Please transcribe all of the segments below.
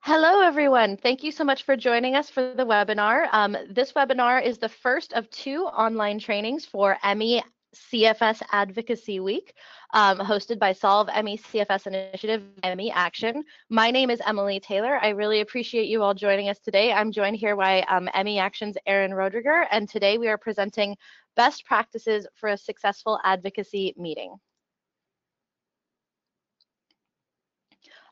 Hello, everyone. Thank you so much for joining us for the webinar. This webinar is the first of two online trainings for ME CFS Advocacy Week, hosted by Solve ME CFS Initiative, ME Action. My name is Emily Taylor. I really appreciate you all joining us today. I'm joined here by ME Action's Erin Rodriguer, and today we are presenting best practices for a successful advocacy meeting.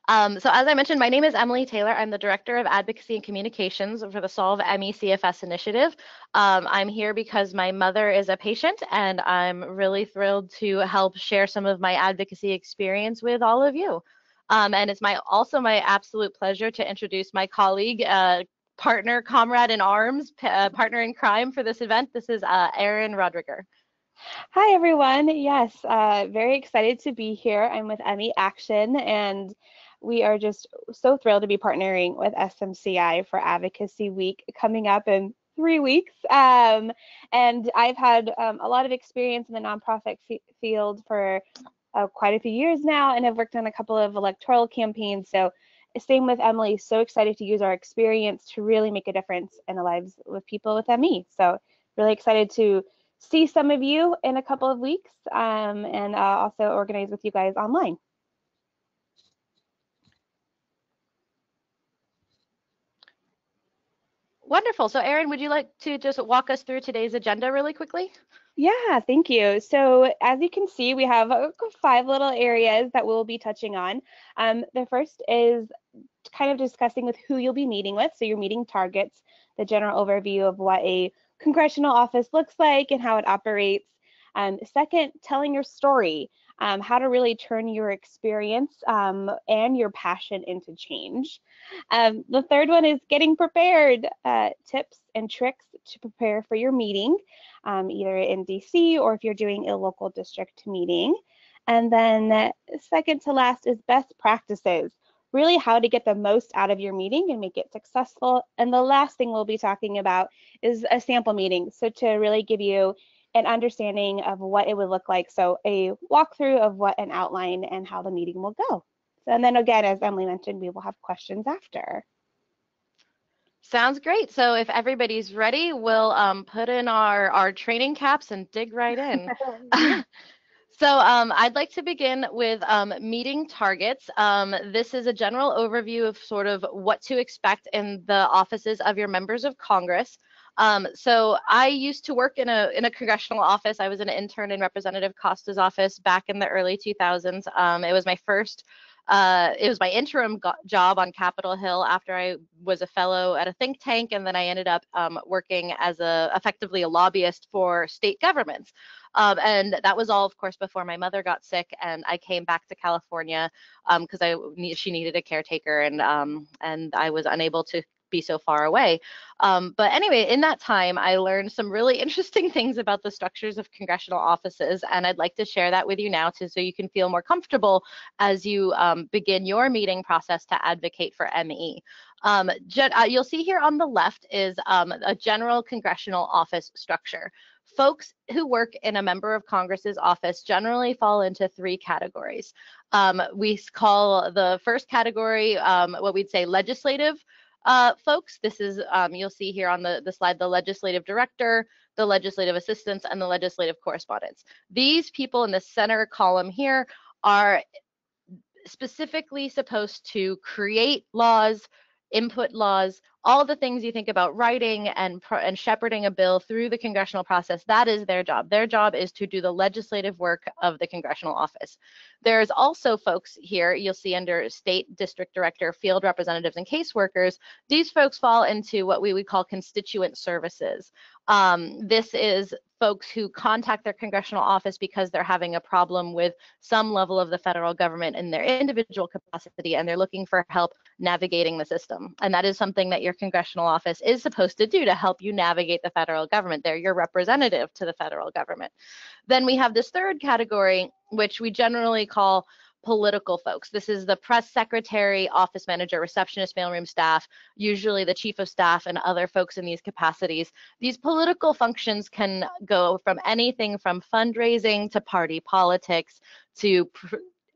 So as I mentioned, my name is Emily Taylor. I'm the Director of Advocacy and Communications for the Solve ME CFS Initiative. I'm here because my mother is a patient, and I'm really thrilled to help share some of my advocacy experience with all of you. And it's also my absolute pleasure to introduce my colleague, partner, comrade in arms, partner in crime for this event. This is Erin Rodriguer. Hi, everyone. Yes, very excited to be here. I'm with ME Action, and we are just so thrilled to be partnering with SMCI for Advocacy Week coming up in 3 weeks. And I've had a lot of experience in the nonprofit field for quite a few years now, and I've worked on a couple of electoral campaigns. So same with Emily, so excited to use our experience to really make a difference in the lives of people with ME. So really excited to see some of you in a couple of weeks and also organize with you guys online. Wonderful. So Erin, would you like to just walk us through today's agenda really quickly? Yeah, thank you. So as you can see, we have 5 little areas that we'll be touching on. The first is kind of discussing with who you'll be meeting with, so your meeting targets, the general overview of what a congressional office looks like and how it operates. Second, telling your story, how to really turn your experience and your passion into change. The third one is getting prepared, tips and tricks to prepare for your meeting, either in DC or if you're doing a local district meeting. And then second to last is best practices, really how to get the most out of your meeting and make it successful. And the last thing we'll be talking about is a sample meeting, so to really give you an understanding of what it would look like. So a walkthrough of what an outline and how the meeting will go. And then again, as Emily mentioned, we will have questions after. Sounds great. So if everybody's ready, we'll put in our training caps and dig right in. So I'd like to begin with meeting targets. This is a general overview of sort of what to expect in the offices of your members of Congress. So I used to work in a congressional office. I was an intern in Representative Costa's office back in the early 2000s. It was my first it was my interim job on Capitol Hill after I was a fellow at a think tank, and then I ended up working as effectively a lobbyist for state governments. And that was all, of course, before my mother got sick, and I came back to California because she needed a caretaker, and I was unable to be so far away. But anyway, in that time, I learned some really interesting things about the structures of congressional offices, and I'd like to share that with you now so you can feel more comfortable as you begin your meeting process to advocate for ME. You'll see here on the left is a general congressional office structure. Folks who work in a member of Congress's office generally fall into 3 categories. We call the first category what we'd say legislative folks. This is, you'll see here on the slide, the legislative director, the legislative assistants, and the legislative correspondents. These people in the center column here are specifically supposed to create laws, input laws, all the things you think about writing and shepherding a bill through the congressional process. That is their job. Their job is to do the legislative work of the congressional office. There's also folks here, you'll see under state district director, field representatives, and caseworkers. These folks fall into what we would call constituent services. This is folks who contact their congressional office because they're having a problem with some level of the federal government in their individual capacity, and they're looking for help navigating the system. And that is something that your congressional office is supposed to do to help you navigate the federal government. They're your representative to the federal government. Then we have this third category, which we generally call political folks. This is the press secretary, office manager, receptionist, mailroom staff, usually the chief of staff and other folks in these capacities. These political functions can go from anything from fundraising to party politics to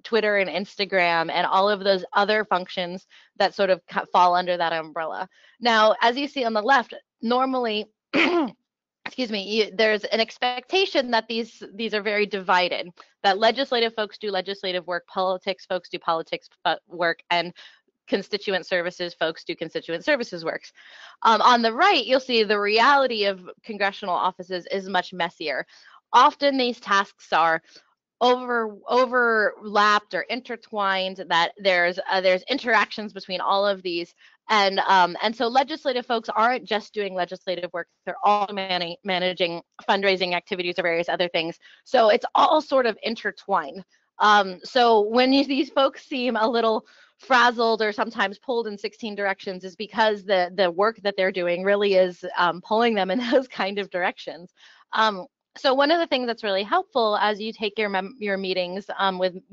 Twitter and Instagram and all of those other functions that sort of fall under that umbrella. Now, as you see on the left, normally, excuse me, there's an expectation that these are very divided, that legislative folks do legislative work, politics folks do politics work, and constituent services folks do constituent services works. On the right, you'll see the reality of congressional offices is much messier. Often these tasks are overlapped or intertwined, that there's interactions between all of these, and so legislative folks aren't just doing legislative work, they're all managing fundraising activities or various other things, so it's all sort of intertwined. So when these folks seem a little frazzled or sometimes pulled in 16 directions, is because the work that they're doing really is pulling them in those kind of directions. So one of the things that's really helpful as you take your meetings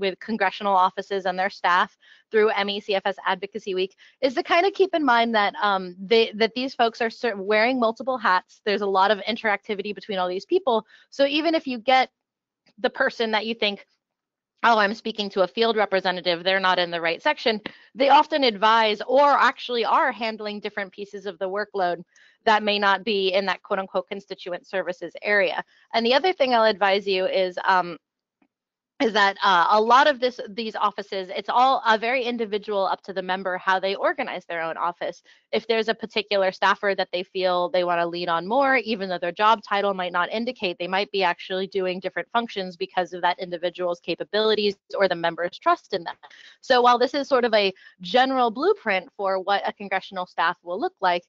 with congressional offices and their staff through CFS Advocacy Week is to kind of keep in mind that that these folks are wearing multiple hats. There's a lot of interactivity between all these people. So even if you get the person that you think, oh, I'm speaking to a field representative, they're not in the right section, they often advise or actually are handling different pieces of the workload that may not be in that quote unquote constituent services area. And the other thing I'll advise you is that a lot of these offices, it's all very individual, up to the member how they organize their own office. If there's a particular staffer that they feel they want to lean on more, even though their job title might not indicate, they might be actually doing different functions because of that individual's capabilities or the member's trust in them. So while this is sort of a general blueprint for what a congressional staff will look like,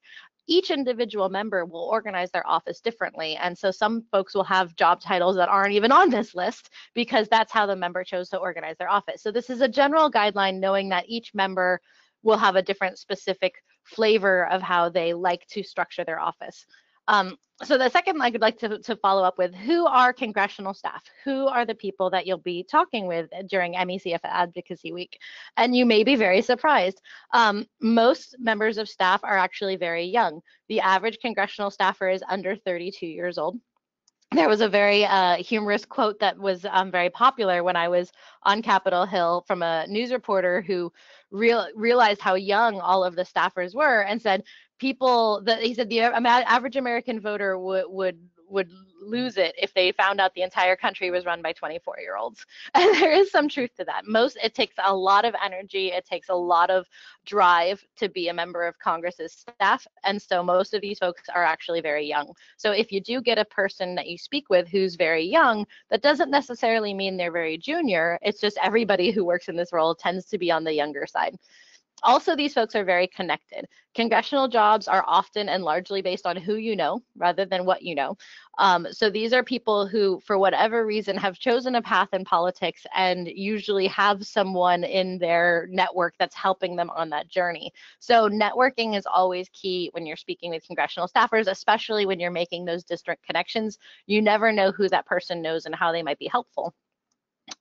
each individual member will organize their office differently. And so some folks will have job titles that aren't even on this list because that's how the member chose to organize their office. So this is a general guideline, knowing that each member will have a different specific flavor of how they like to structure their office. So the second I would like to follow up with, who are congressional staff? Who are the people that you'll be talking with during CFS Advocacy Week? And you may be very surprised. Most members of staff are actually very young. The average congressional staffer is under 32 years old. There was a very humorous quote that was very popular when I was on Capitol Hill from a news reporter who realized how young all of the staffers were and said, he said the average American voter would lose it if they found out the entire country was run by 24-year-olds. And there is some truth to that. It takes a lot of energy, it takes a lot of drive to be a member of Congress's staff, and so most of these folks are actually very young. So if you do get a person that you speak with who's very young, that doesn't necessarily mean they're very junior. It's just everybody who works in this role tends to be on the younger side. Also, these folks are very connected. Congressional jobs are often and largely based on who you know rather than what you know. So these are people who, for whatever reason, have chosen a path in politics and usually have someone in their network that's helping them on that journey. So networking is always key when you're speaking with congressional staffers, especially when you're making those district connections. You never know who that person knows and how they might be helpful.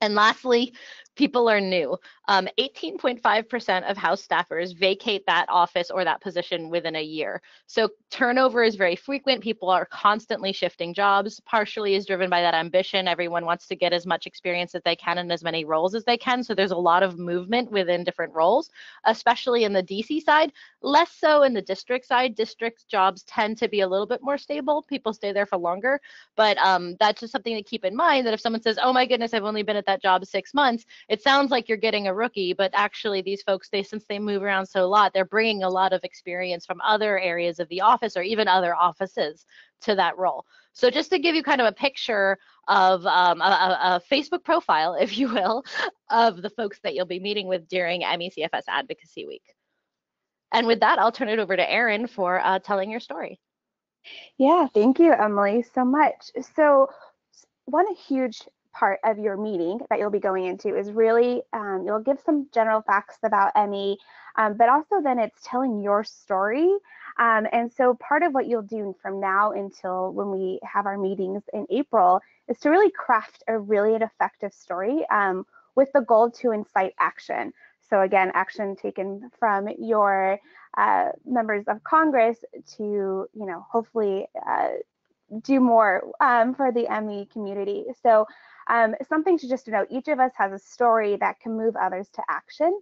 And lastly, people are new. 18.5% of House staffers vacate that office or that position within a year. So turnover is very frequent. People are constantly shifting jobs. Partially is driven by that ambition. Everyone wants to get as much experience as they can in as many roles as they can. So there's a lot of movement within different roles, especially in the DC side, less so in the district side. District jobs tend to be a little bit more stable. People stay there for longer, but that's just something to keep in mind, that if someone says, oh my goodness, I've only been at that job 6 months, it sounds like you're getting a rookie, but actually these folks, since they move around so a lot, they're bringing a lot of experience from other areas of the office or even other offices to that role. So just to give you kind of a picture of a Facebook profile, if you will, of the folks that you'll be meeting with during CFS Advocacy Week. And with that, I'll turn it over to Erin for telling your story. Yeah, thank you, Emily, so much. So one huge part of your meeting that you'll be going into is really, you'll give some general facts about ME, but also then it's telling your story. And so part of what you'll do from now until when we have our meetings in April is to really craft a really effective story with the goal to incite action. So again, action taken from your members of Congress to, hopefully do more for the ME community. So Something to just know, each of us has a story that can move others to action.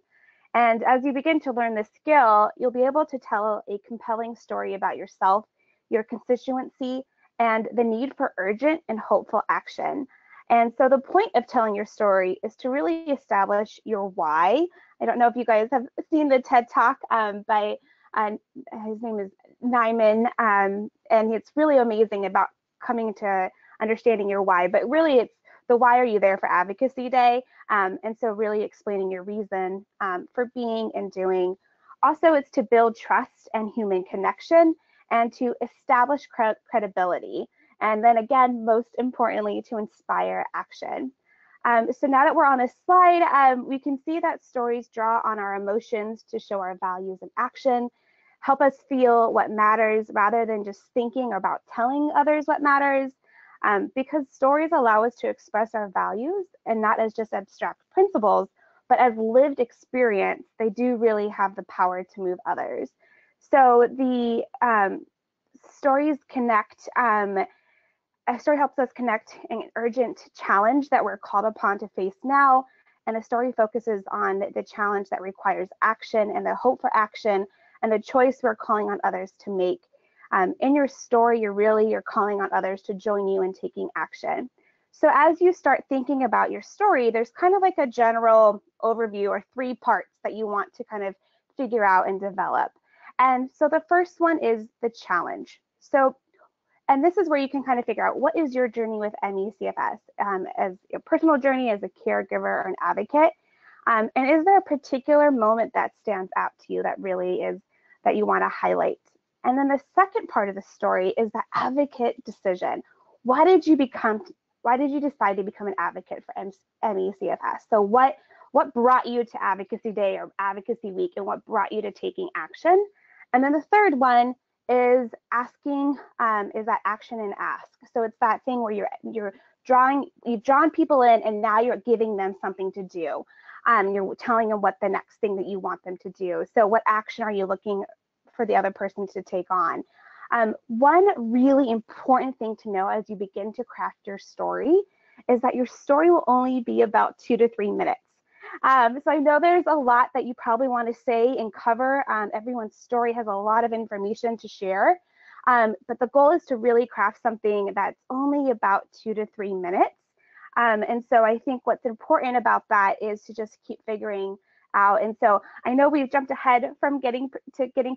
And as you begin to learn this skill, you'll be able to tell a compelling story about yourself, your constituency, and the need for urgent and hopeful action. And so the point of telling your story is to really establish your why. I don't know if you guys have seen the TED Talk by, his name is Nyman, and it's really amazing about coming to understanding your why. But really, it's the why are you there for Advocacy Day? And so really explaining your reason for being and doing. Also, it's to build trust and human connection and to establish credibility. And then again, most importantly, to inspire action. So now that we're on this slide, we can see that stories draw on our emotions to show our values and action, help us feel what matters rather than just thinking about telling others what matters. Because stories allow us to express our values and not as just abstract principles, but as lived experience, they do really have the power to move others. So the stories connect, a story helps us connect an urgent challenge that we're called upon to face now, and a story focuses on the challenge that requires action and the hope for action and the choice we're calling on others to make. In your story, you're calling on others to join you in taking action. So as you start thinking about your story, there's kind of like a general overview or 3 parts that you want to kind of figure out and develop. And so the first one is the challenge. And this is where you can kind of figure out what is your journey with ME/CFS as a personal journey, as a caregiver or an advocate. And is there a particular moment that stands out to you that really is that you want to highlight? And then the second part of the story is the advocate decision. Why did you decide to become an advocate for ME/CFS? So what brought you to Advocacy Day or Advocacy Week, and what brought you to taking action? And then the third one is asking, is that action and ask. So it's that thing where you've drawn people in, and now you're giving them something to do. You're telling them what the next thing that you want them to do. So what action are you looking for the other person to take on? One really important thing to know as you begin to craft your story is that your story will only be about 2 to 3 minutes. So I know there's a lot that you probably want to say and cover. Everyone's story has a lot of information to share, but the goal is to really craft something that's only about 2 to 3 minutes. And so I think what's important about that is to just keep figuring out. And so I know we've jumped ahead from getting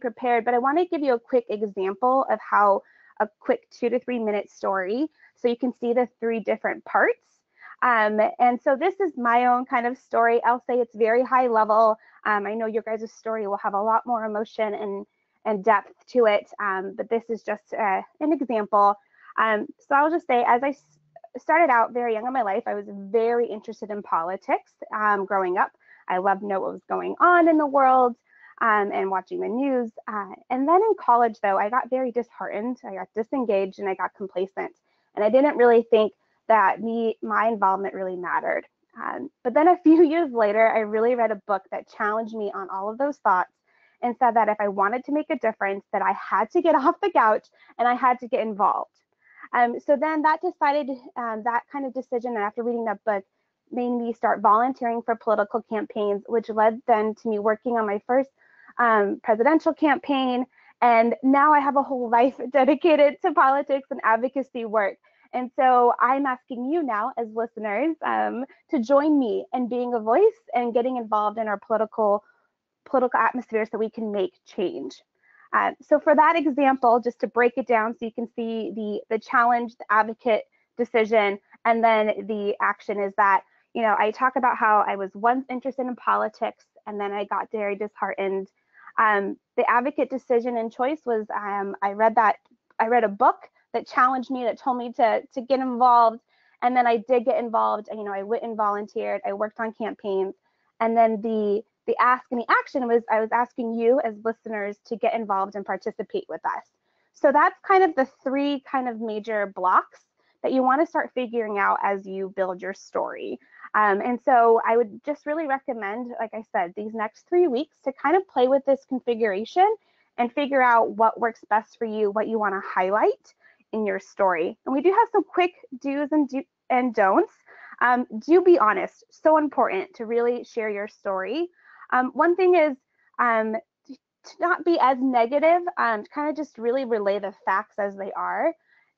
prepared, but I want to give you a quick example of how a quick 2 to 3 minute story, so you can see the 3 different parts. And so this is my own kind of story. I'll say it's very high level. I know your guys' story will have a lot more emotion and depth to it, but this is just an example. So I'll just say, as I started out very young in my life, I was very interested in politics growing up. I loved to know what was going on in the world and watching the news. And then in college, though, I got very disheartened. I got disengaged and I got complacent. And I didn't really think that my involvement really mattered. But then a few years later, I really read a book that challenged me on all of those thoughts and said that if I wanted to make a difference, that I had to get off the couch and I had to get involved. So then that kind of decision, after reading that book, made me start volunteering for political campaigns, which led then to me working on my first presidential campaign. And now I have a whole life dedicated to politics and advocacy work. And so I'm asking you now as listeners to join me in being a voice and getting involved in our political atmosphere so we can make change. So for that example, just to break it down so you can see the challenge, the advocate decision, and then the action is that, I talk about how I was once interested in politics and then I got very disheartened. The advocate decision and choice was I read a book that challenged me, that told me to get involved, and then I did get involved. I went and volunteered. I worked on campaigns, and then the ask and the action was I was asking you as listeners to get involved and participate with us. So that's kind of the 3 kind of major blocks that you want to start figuring out as you build your story. And so I would just really recommend, like I said, these next 3 weeks to kind of play with this configuration and figure out what works best for you, what you want to highlight in your story. And we do have some quick do's and don'ts. Do be honest. So important to really share your story. One thing is to not be as negative, to kind of just really relay the facts as they are.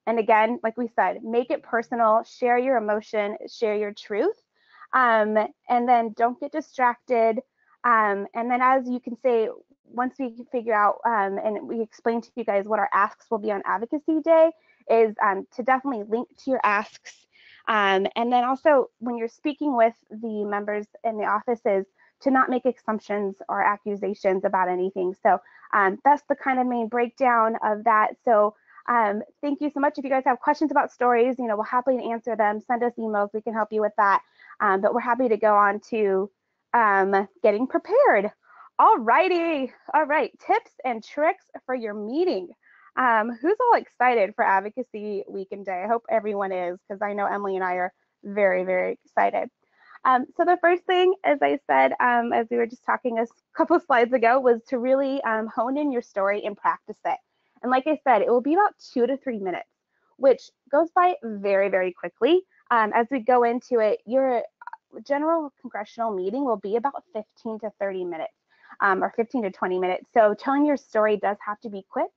And again, like we said, make it personal, share your emotion, share your truth, and then don't get distracted. And then as you can say, once we figure out and we explain to you guys what our asks will be on Advocacy Day, is to definitely link to your asks. And then also when you're speaking with the members in the offices, to not make assumptions or accusations about anything. So that's the kind of main breakdown of that. So thank you so much. If you guys have questions about stories, we'll happily answer them. Send us emails. We can help you with that. But we're happy to go on to getting prepared. All righty. All right. Tips and tricks for your meeting. Who's all excited for Advocacy Week and Day? I hope everyone is, because I know Emily and I are very, very excited. So the first thing, as I said, as we were just talking a couple slides ago, was to really hone in your story and practice it. And like I said, it will be about 2 to 3 minutes, which goes by very, very quickly. As we go into it, your general congressional meeting will be about 15 to 30 minutes or 15 to 20 minutes. So telling your story does have to be quick.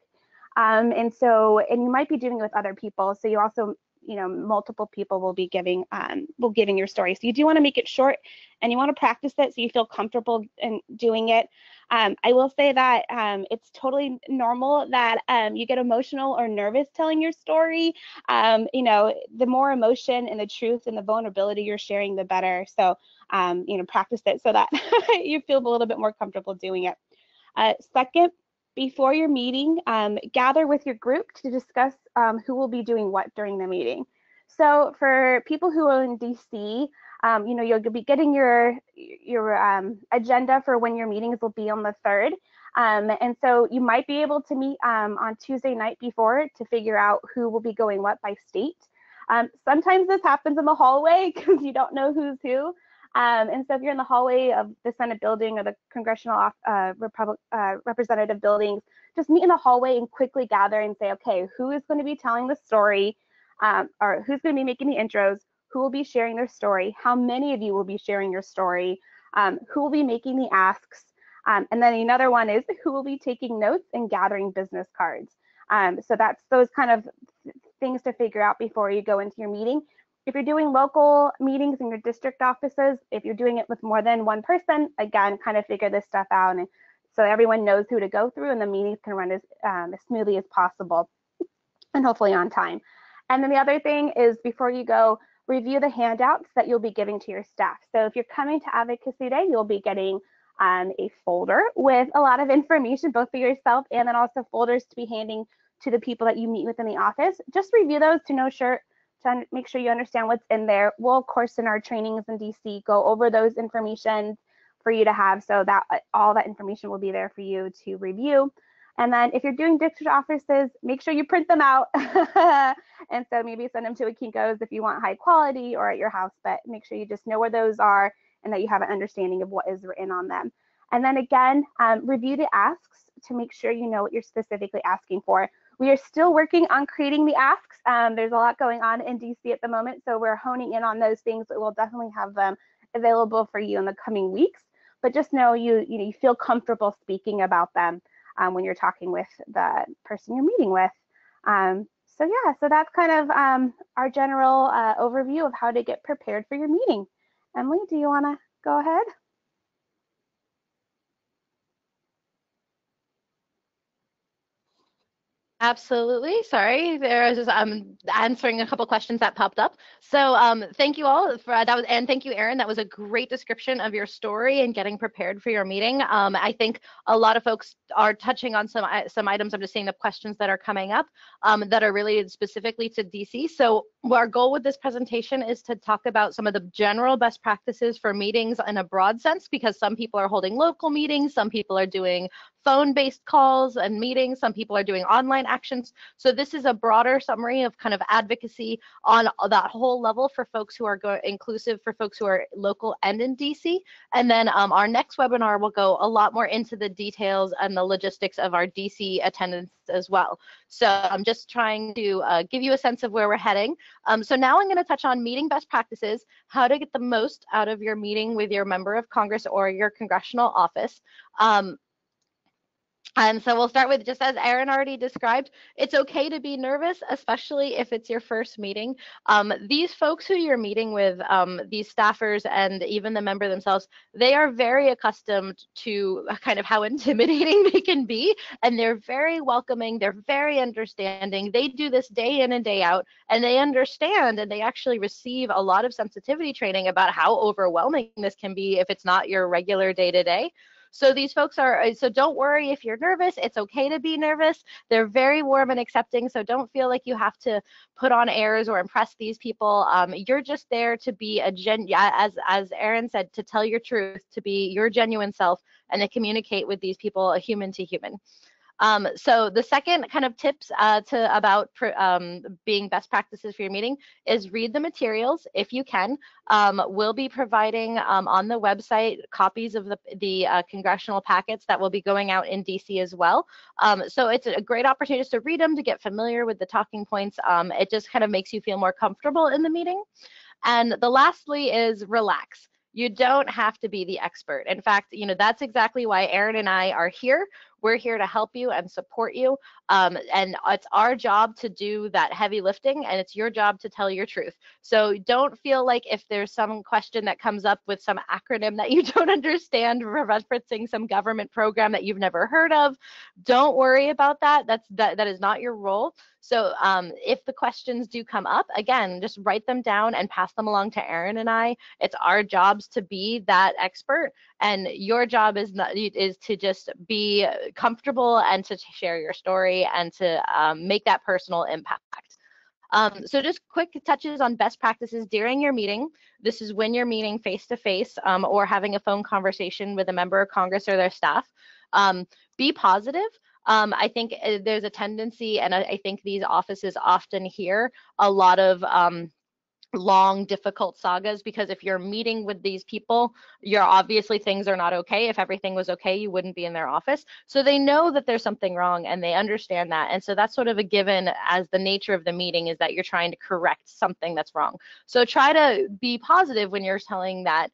And you might be doing it with other people. So you also, multiple people will be giving your story. So you do want to make it short and you want to practice it so you feel comfortable in doing it. I will say that it's totally normal that you get emotional or nervous telling your story. The more emotion and the truth and the vulnerability you're sharing, the better. So, practice it so that you feel a little bit more comfortable doing it. Second, before your meeting, gather with your group to discuss who will be doing what during the meeting. So for people who are in DC, you'll be getting your agenda for when your meetings will be on the 3rd. And so you might be able to meet on Tuesday night before to figure out who will be going what by state. Sometimes this happens in the hallway because you don't know who's who. And so if you're in the hallway of the Senate building or the congressional representative buildings, just meet in the hallway and quickly gather and say, okay, who is going to be telling the story, or who's going to be making the intros, who will be sharing their story, how many of you will be sharing your story, who will be making the asks, and then another one is who will be taking notes and gathering business cards. So that's those kind of things to figure out before you go into your meeting. If you're doing local meetings in your district offices, if you're doing it with more than one person, again, kind of figure this stuff out, and so everyone knows who to go through and the meetings can run as smoothly as possible and hopefully on time. And then the other thing is, before you go, review the handouts that you'll be giving to your staff. So if you're coming to Advocacy Day, you'll be getting a folder with a lot of information, both for yourself and then also folders to be handing to the people that you meet with in the office. Just review those to make sure you understand what's in there. We'll, of course, in our trainings in DC, go over those information for you to have, so that all that information will be there for you to review. And then if you're doing district offices, make sure you print them out. And so maybe send them to a Kinko's if you want high quality, or at your house, but make sure you just know where those are and that you have an understanding of what is written on them. And then again, review the asks to make sure you know what you're specifically asking for. We are still working on creating the asks. There's a lot going on in DC at the moment, so we're honing in on those things. We'll definitely have them available for you in the coming weeks. But just know you feel comfortable speaking about them when you're talking with the person you're meeting with. So that's kind of our general overview of how to get prepared for your meeting. Emily, do you want to go ahead? Absolutely. Sorry, there was just answering a couple questions that popped up. So thank you all for that and thank you, Erin. That was a great description of your story and getting prepared for your meeting. I think a lot of folks are touching on some items. I'm just seeing the questions that are coming up that are related specifically to DC. So our goal with this presentation is to talk about some of the general best practices for meetings in a broad sense, because some people are holding local meetings, some people are doing phone-based calls and meetings. Some people are doing online actions. So this is a broader summary of kind of advocacy on that whole level for folks who are inclusive for folks who are local and in DC. And then our next webinar will go a lot more into the details and the logistics of our DC attendance as well. So I'm just trying to give you a sense of where we're heading. So now I'm going to touch on meeting best practices, how to get the most out of your meeting with your member of Congress or your congressional office. And so we'll start with, just as Erin already described, it's okay to be nervous, especially if it's your first meeting. These folks who you're meeting with, these staffers and even the member themselves, they are very accustomed to kind of how intimidating they can be, and they're very welcoming, they're very understanding. They do this day in and day out, and they understand, and they actually receive a lot of sensitivity training about how overwhelming this can be if it's not your regular day-to-day. So these folks are, so don't worry if you're nervous. It's okay to be nervous. They're very warm and accepting, so don't feel like you have to put on airs or impress these people. You're just there to be as Erin said, to tell your truth, to be your genuine self, and to communicate with these people, human to human. So the second kind of tips about being best practices for your meeting is read the materials if you can. We'll be providing on the website copies of the congressional packets that will be going out in DC as well. So it's a great opportunity just to read them, to get familiar with the talking points. It just kind of makes you feel more comfortable in the meeting. And the lastly is relax. You don't have to be the expert. In fact, that's exactly why Erin and I are here. We're here to help you and support you. And it's our job to do that heavy lifting, and it's your job to tell your truth. So don't feel like if there's some question that comes up with some acronym that you don't understand, referencing some government program that you've never heard of, don't worry about that. That is not your role. So if the questions do come up, again, just write them down and pass them along to Erin and I. It's our jobs to be that expert, and your job is to just be comfortable and to share your story and to make that personal impact. So just quick touches on best practices during your meeting. This is when you're meeting face-to-face or having a phone conversation with a member of Congress or their staff. Be positive. I think there's a tendency, and I think these offices often hear a lot of long, difficult sagas, because if you're meeting with these people, you're obviously things are not okay. If everything was okay, you wouldn't be in their office. So they know that there's something wrong, and they understand that. And so that's sort of a given, as the nature of the meeting is that you're trying to correct something that's wrong. So try to be positive when you're telling that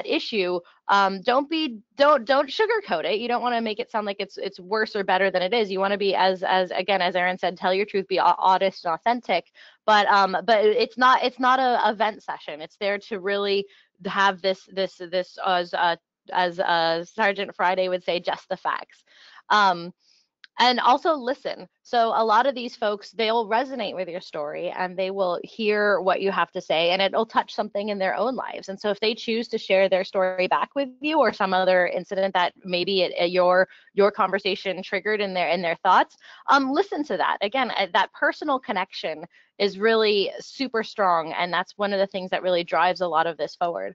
issue. Don't sugarcoat it. You don't want to make it sound like it's worse or better than it is. You want to be, as Erin said, tell your truth, be honest and authentic. But it's not a event session. It's there to really have this as Sergeant Friday would say, just the facts. And also listen. So a lot of these folks, they'll resonate with your story, and they will hear what you have to say, and it'll touch something in their own lives. And so if they choose to share their story back with you, or some other incident that maybe your conversation triggered in their thoughts, listen to that. Again, that personal connection is really super strong, and that's one of the things that really drives a lot of this forward.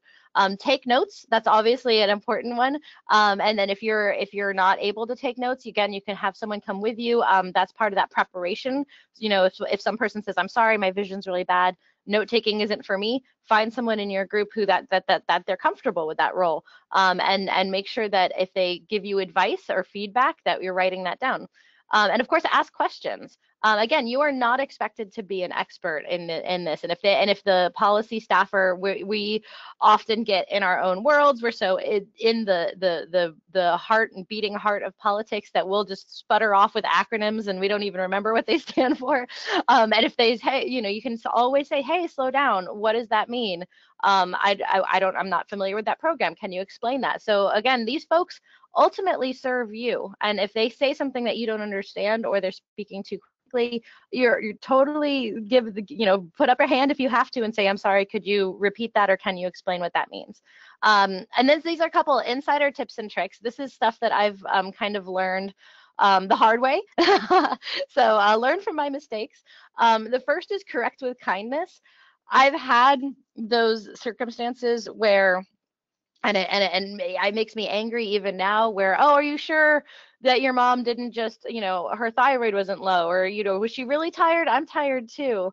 Take notes. That's obviously an important one. And then if you're not able to take notes, again, you can have someone come with you. That's part of that preparation. If some person says, "I'm sorry, my vision's really bad, note taking isn't for me," find someone in your group who that they're comfortable with that role, and make sure that if they give you advice or feedback, that you're writing that down. And of course, ask questions. Again, you are not expected to be an expert in this. And if the policy staffer, we often get in our own worlds. We're so in the heart and beating heart of politics that we'll just sputter off with acronyms, and we don't even remember what they stand for. And if they say, you can always say, "Hey, slow down. What does that mean? I'm not familiar with that program. Can you explain that?" So again, these folks ultimately serve you, and if they say something that you don't understand, or they're speaking too quickly, you're totally put up your hand if you have to and say, "I'm sorry, could you repeat that, or can you explain what that means?" And then these are a couple insider tips and tricks. This is stuff that I've kind of learned the hard way. So learn from my mistakes. The first is correct with kindness. I've had those circumstances where And it makes me angry even now where, oh, are you sure that your mom didn't just, her thyroid wasn't low, or, was she really tired? I'm tired too.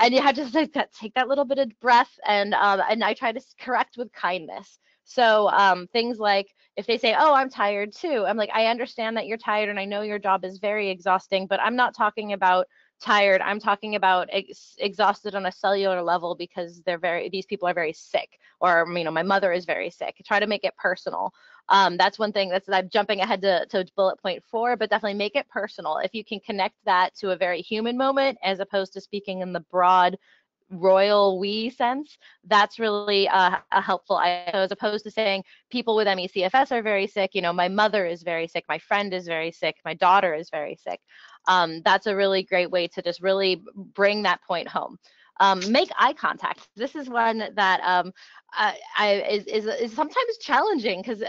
And you have to take that little bit of breath, and I try to correct with kindness. So things like if they say, oh, I'm tired too, I'm like, I understand that you're tired and I know your job is very exhausting, but I'm not talking about tired. I'm talking about exhausted on a cellular level because these people are very sick, or my mother is very sick. Try to make it personal. That's one thing I'm jumping ahead to bullet point 4, but definitely make it personal. If you can connect that to a very human moment as opposed to speaking in the broad royal we sense, that's really a helpful item, as opposed to saying people with ME/CFS are very sick. My mother is very sick, my friend is very sick, my daughter is very sick. That's a really great way to just really bring that point home. Make eye contact. This is one that is sometimes challenging, because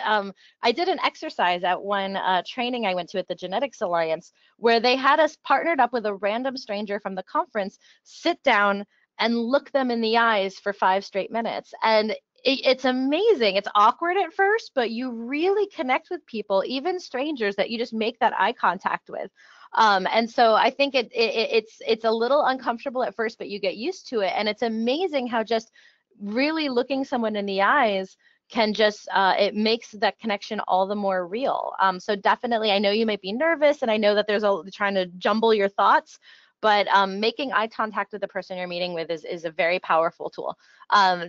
I did an exercise at one training I went to at the Genetics Alliance, where they had us partnered up with a random stranger from the conference, sit down and look them in the eyes for 5 straight minutes. And it's amazing. It's awkward at first, but you really connect with people, even strangers that you just make that eye contact with. And so I think it's a little uncomfortable at first, but you get used to it. And it's amazing how just really looking someone in the eyes can just it makes that connection all the more real. So definitely, I know you might be nervous, and I know that there's trying to jumble your thoughts, but making eye contact with the person you're meeting with is a very powerful tool.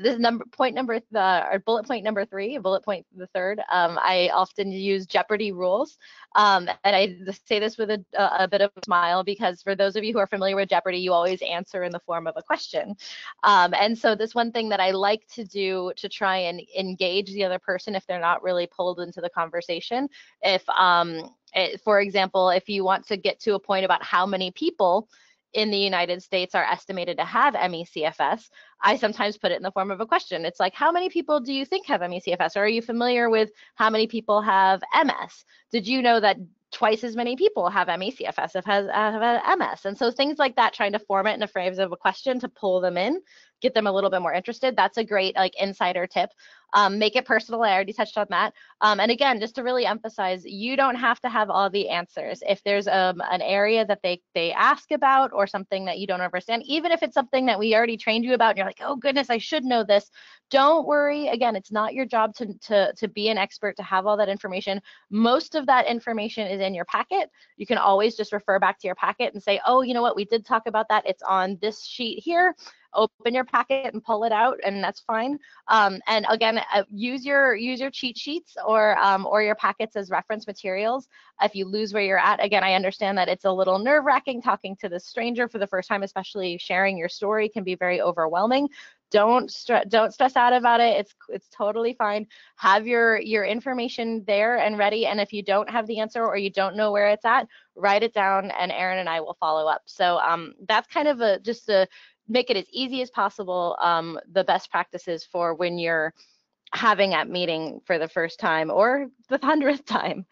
This bullet point number 3, bullet point the third. I often use Jeopardy rules, and I say this with a bit of a smile, because for those of you who are familiar with Jeopardy, you always answer in the form of a question. And so this one thing that I like to do to try and engage the other person if they're not really pulled into the conversation, for example, if you want to get to a point about how many people in the United States are estimated to have ME/CFS, I sometimes put it in the form of a question. It's like, how many people do you think have ME/CFS? Or are you familiar with how many people have MS? Did you know that twice as many people have ME/CFS have MS? And so things like that, trying to form it in a phrase of a question to pull them in, get them a little bit more interested. That's a great insider tip. Make it personal. I already touched on that. And again, just to really emphasize, you don't have to have all the answers. If there's an area that they ask about, or something that you don't understand, even if it's something that we already trained you about, and you're like, oh goodness, I should know this, don't worry. Again, it's not your job to be an expert, to have all that information. Most of that information is in your packet. You can always just refer back to your packet and say, oh, you know what, we did talk about that. It's on this sheet here. Open your packet and pull it out, and that's fine. And again, use your cheat sheets or your packets as reference materials if you lose where you're at. Again, I understand that it's a little nerve-wracking talking to this stranger for the first time, especially sharing your story can be very overwhelming. Don't stress out about it. It's totally fine. Have your information there and ready, and if you don't have the answer or you don't know where it's at, write it down, and Erin and I will follow up. So that's kind of just a make it as easy as possible, the best practices for when you're having that meeting for the first time or the 100th time.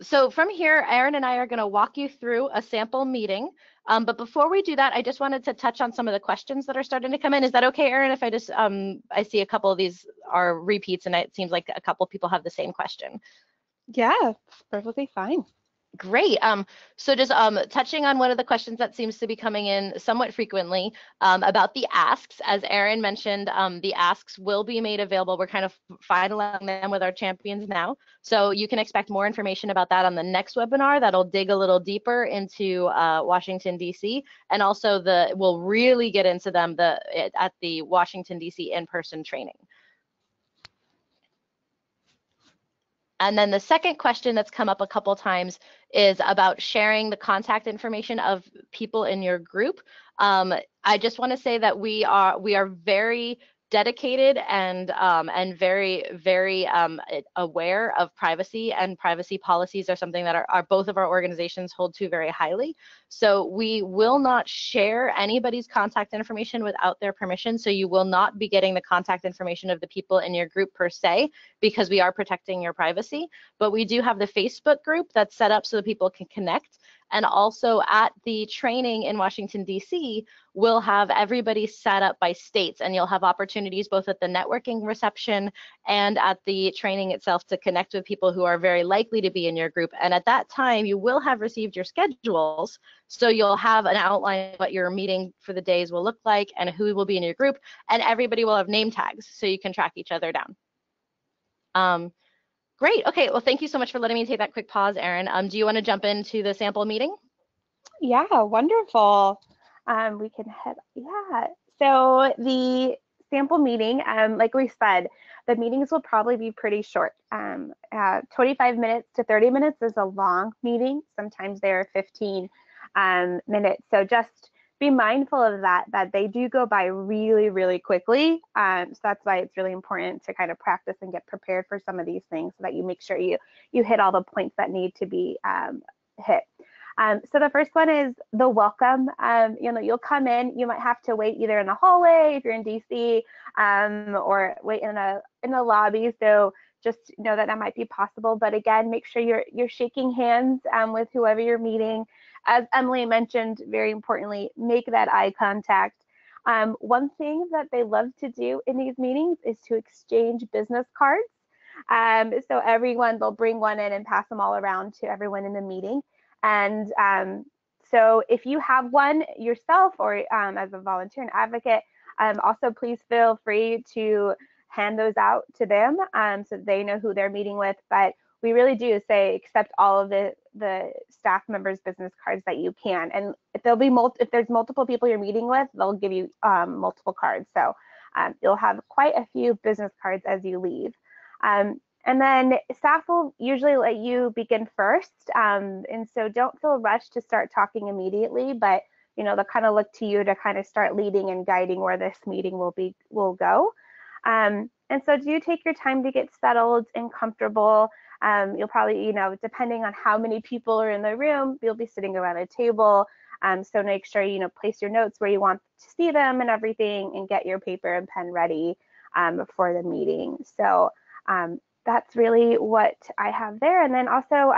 So from here, Erin and I are going to walk you through a sample meeting. But before we do that, I just wanted to touch on some of the questions that are starting to come in. Is that okay, Erin, if I just, I see a couple of these are repeats, and it seems like a couple people have the same question. Yeah, perfectly fine. Great. So just touching on one of the questions that seems to be coming in somewhat frequently about the asks. As Erin mentioned, the asks will be made available. We're kind of finalizing them with our champions now. So you can expect more information about that on the next webinar that'll dig a little deeper into Washington, D.C. And also we'll really get into them at the Washington, D.C. in-person training. And then the second question that's come up a couple times is about sharing the contact information of people in your group. I just want to say that we are very dedicated and very, very aware of privacy, and privacy policies are something that are both of our organizations hold to very highly. So we will not share anybody's contact information without their permission. So you will not be getting the contact information of the people in your group per se, because we are protecting your privacy. But we do have the Facebook group that's set up so that people can connect. And also at the training in Washington, D.C., we'll have everybody set up by states, and you'll have opportunities both at the networking reception and at the training itself to connect with people who are very likely to be in your group. And at that time, you will have received your schedules, so you'll have an outline of what your meeting for the days will look like and who will be in your group, and everybody will have name tags so you can track each other down. Great. Okay. Well, thank you so much for letting me take that quick pause, Erin. Do you want to jump into the sample meeting? Yeah, wonderful. We can head, yeah. So the sample meeting, like we said, the meetings will probably be pretty short. 25 minutes to 30 minutes is a long meeting. Sometimes they're 15 minutes. So just be mindful of that they do go by really, really quickly. So that's why it's really important to kind of practice and get prepared for some of these things so that you make sure you hit all the points that need to be hit. So the first one is the welcome. You'll come in, you might have to wait either in the hallway if you're in DC, or wait in the lobby. So just know that might be possible. But again, make sure you're shaking hands with whoever you're meeting. As Emily mentioned, very importantly, make that eye contact. One thing that they love to do in these meetings is to exchange business cards. So everyone, they'll bring one in and pass them all around to everyone in the meeting. And so if you have one yourself or as a volunteer and advocate, also please feel free to hand those out to them so they know who they're meeting with. But we really do say accept all of the staff members' business cards that you can. And if there's multiple people you're meeting with, they'll give you multiple cards. So you'll have quite a few business cards as you leave. And then staff will usually let you begin first. And so don't feel rushed to start talking immediately, but they'll kind of look to you to kind of start leading and guiding where this meeting will go. And so do take your time to get settled and comfortable. You'll probably, depending on how many people are in the room, you'll be sitting around a table. So make sure, place your notes where you want to see them and everything, and get your paper and pen ready for the meeting. So that's really what I have there. And then also,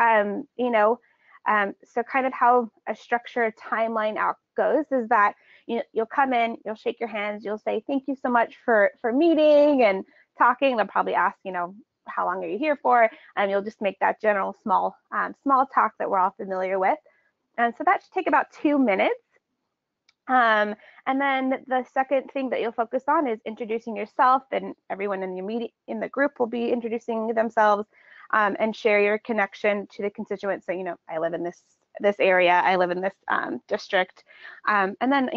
so kind of how a structured timeline out goes is that you'll come in, you'll shake your hands, you'll say thank you so much for meeting and talking. They'll probably ask, how long are you here for? And you'll just make that general small talk that we're all familiar with. And so that should take about 2 minutes. And then the second thing that you'll focus on is introducing yourself, and everyone in your meeting in the group will be introducing themselves, and share your connection to the constituents. So, I live in this area, I live in this district. And then,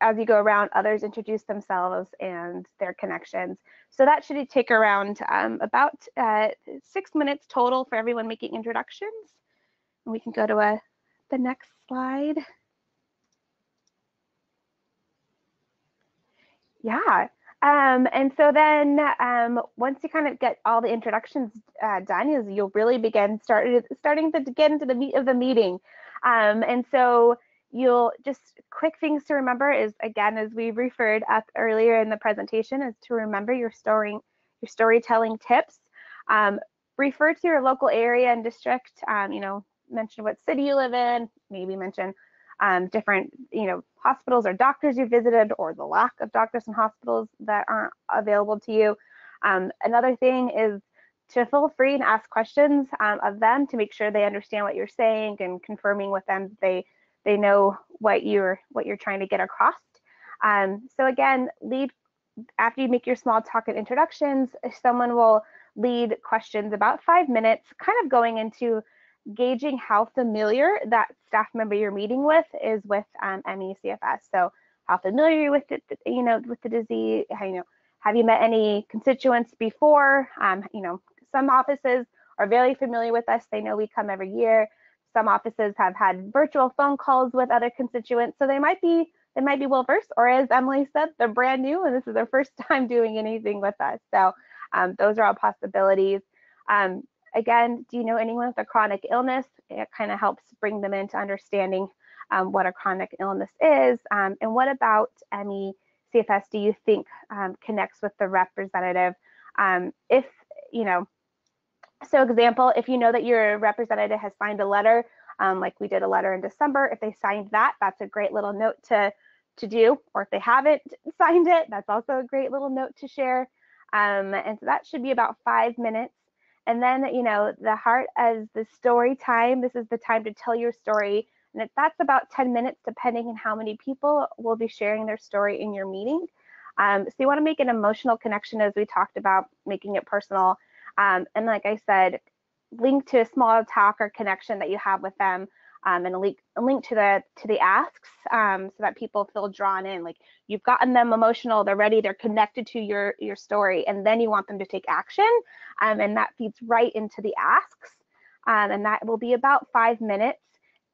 as you go around, others introduce themselves and their connections. So that should take around about 6 minutes total for everyone making introductions. And we can go to the next slide. Yeah. And so then once you kind of get all the introductions done, you'll really starting to get into the meat of the meeting. And so you'll just quick things to remember is, again, as we referred up earlier in the presentation, is to remember your storytelling tips. Refer to your local area and district. Mention what city you live in. Maybe mention different, hospitals or doctors you visited, or the lack of doctors and hospitals that aren't available to you. Another thing is to feel free and ask questions of them to make sure they understand what you're saying, and confirming with them that they know what you're trying to get across. So again, lead after you make your small talk and introductions. Someone will lead questions about 5 minutes, kind of going into gauging how familiar that staff member you're meeting with is with ME/CFS. So how familiar are you with it, with the disease? Have you met any constituents before? Some offices are very familiar with us. They know we come every year. Some offices have had virtual phone calls with other constituents, so they might be well versed, or as Emily said, they're brand new and this is their first time doing anything with us. So those are all possibilities. Again, do you know anyone with a chronic illness? It kind of helps bring them into understanding what a chronic illness is. And what about ME/CFS do you think connects with the representative? So example, if you know that your representative has signed a letter like we did a letter in December. If they signed that, that's a great little note to do, or if they haven't signed it, that's also a great little note to share. And so that should be about 5 minutes. And then, the heart as the story time, this is the time to tell your story. And that's about 10 minutes, depending on how many people will be sharing their story in your meeting. So you want to make an emotional connection, as we talked about, making it personal. And like I said, link to a small talk or connection that you have with them, and a link to the asks, so that people feel drawn in. Like, you've gotten them emotional, they're ready, they're connected to your story, and then you want them to take action, and that feeds right into the asks, and that will be about 5 minutes.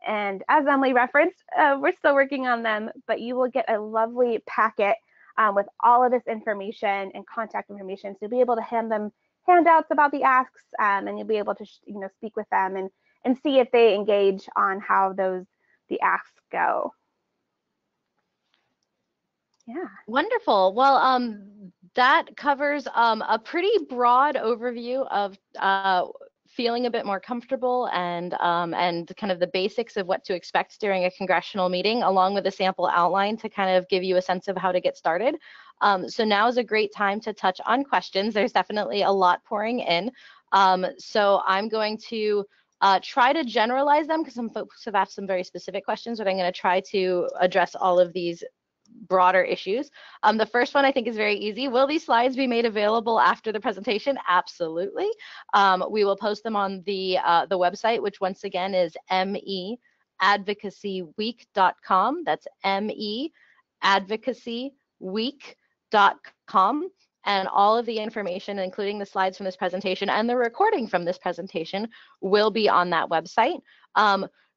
And as Emily referenced, we're still working on them, but you will get a lovely packet with all of this information and contact information. So you'll be able to hand them handouts about the asks, and you'll be able to speak with them and see if they engage on how the asks go. Yeah. Wonderful. Well, that covers a pretty broad overview of feeling a bit more comfortable and kind of the basics of what to expect during a congressional meeting, along with a sample outline to kind of give you a sense of how to get started. So now is a great time to touch on questions. There's definitely a lot pouring in. So I'm going to try to generalize them, because some folks have asked some very specific questions, but I'm going to try to address all of these broader issues. The first one I think is very easy. Will these slides be made available after the presentation? Absolutely. We will post them on the website, which once again is meadvocacyweek.com. That's meadvocacyweek.com. And all of the information, including the slides from this presentation and the recording from this presentation, will be on that website.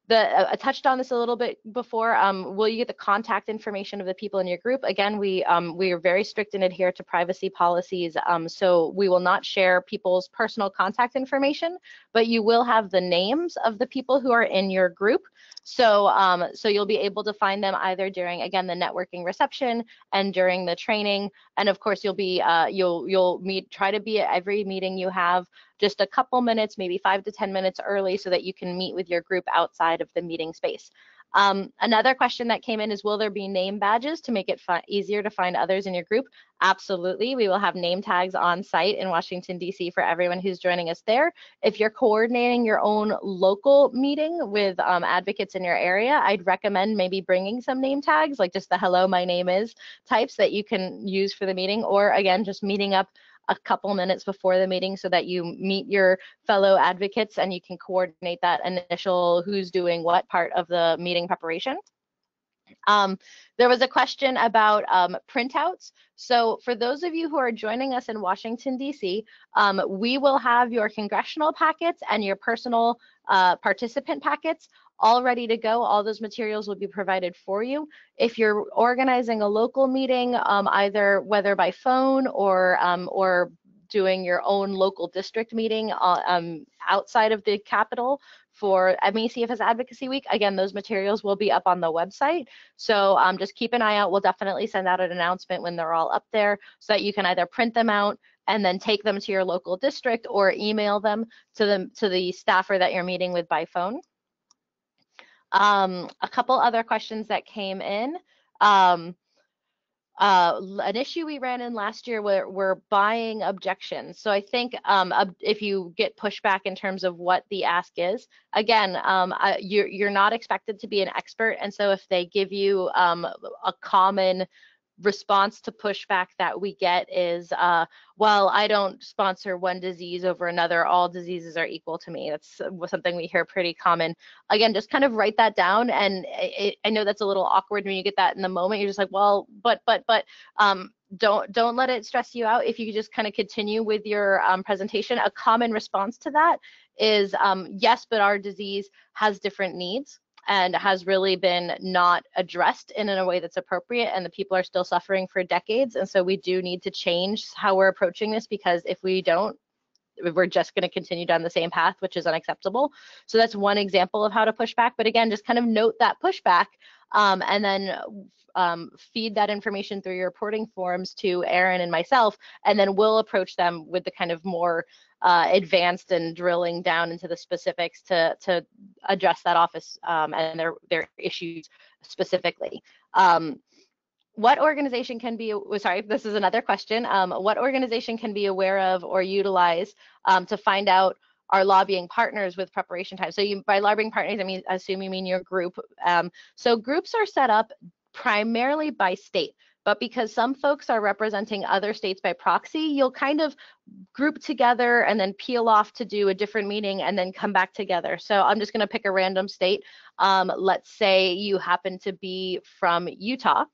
I touched on this a little bit before. Will you get the contact information of the people in your group? Again, we are very strict and adhere to privacy policies, so we will not share people's personal contact information, but you will have the names of the people who are in your group. So you'll be able to find them either during, again, the networking reception and during the training. And of course, you'll try to be at every meeting you have just a couple minutes, maybe 5 to 10 minutes early, so that you can meet with your group outside of the meeting space. Another question that came in is, will there be name badges to make it easier to find others in your group? Absolutely. We will have name tags on site in Washington, D.C. for everyone who's joining us there. If you're coordinating your own local meeting with advocates in your area, I'd recommend maybe bringing some name tags, like just the hello, my name is types that you can use for the meeting, or again, just meeting up a couple minutes before the meeting so that you meet your fellow advocates and you can coordinate that initial who's doing what part of the meeting preparation. There was a question about printouts. So for those of you who are joining us in Washington, D.C., we will have your congressional packets and your personal participant packets all ready to go. All those materials will be provided for you. If you're organizing a local meeting, either whether by phone or doing your own local district meeting outside of the Capitol for CFS Advocacy Week, again, those materials will be up on the website. So just keep an eye out. We'll definitely send out an announcement when they're all up there so that you can either print them out and then take them to your local district or email them to the staffer that you're meeting with by phone. A couple other questions that came in. An issue we ran in last year were buying objections. So I think if you get pushback in terms of what the ask is, again, you're not expected to be an expert. And so if they give you a common response to pushback that we get is, well, I don't sponsor one disease over another. All diseases are equal to me. That's something we hear pretty common. Again, just kind of write that down. And I know that's a little awkward when you get that in the moment. You're just like, well, but don't let it stress you out. If you just kind of continue with your presentation, a common response to that is, yes, but our disease has different needs and has really been not addressed in a way that's appropriate, and the people are still suffering for decades. And so we do need to change how we're approaching this, because if we don't, we're just going to continue down the same path, which is unacceptable. So that's one example of how to push back. But again, just kind of note that pushback, and then feed that information through your reporting forms to Erin and myself, and then we'll approach them with the kind of more advanced and drilling down into the specifics to address that office and their issues specifically. What organization can be, sorry, this is another question. What organization can be aware of or utilize to find out our lobbying partners with preparation time? So by lobbying partners, I assume you mean your group. So groups are set up primarily by state, but because some folks are representing other states by proxy, you'll kind of group together and then peel off to do a different meeting and then come back together. So I'm just going to pick a random state. Let's say you happen to be from Utah,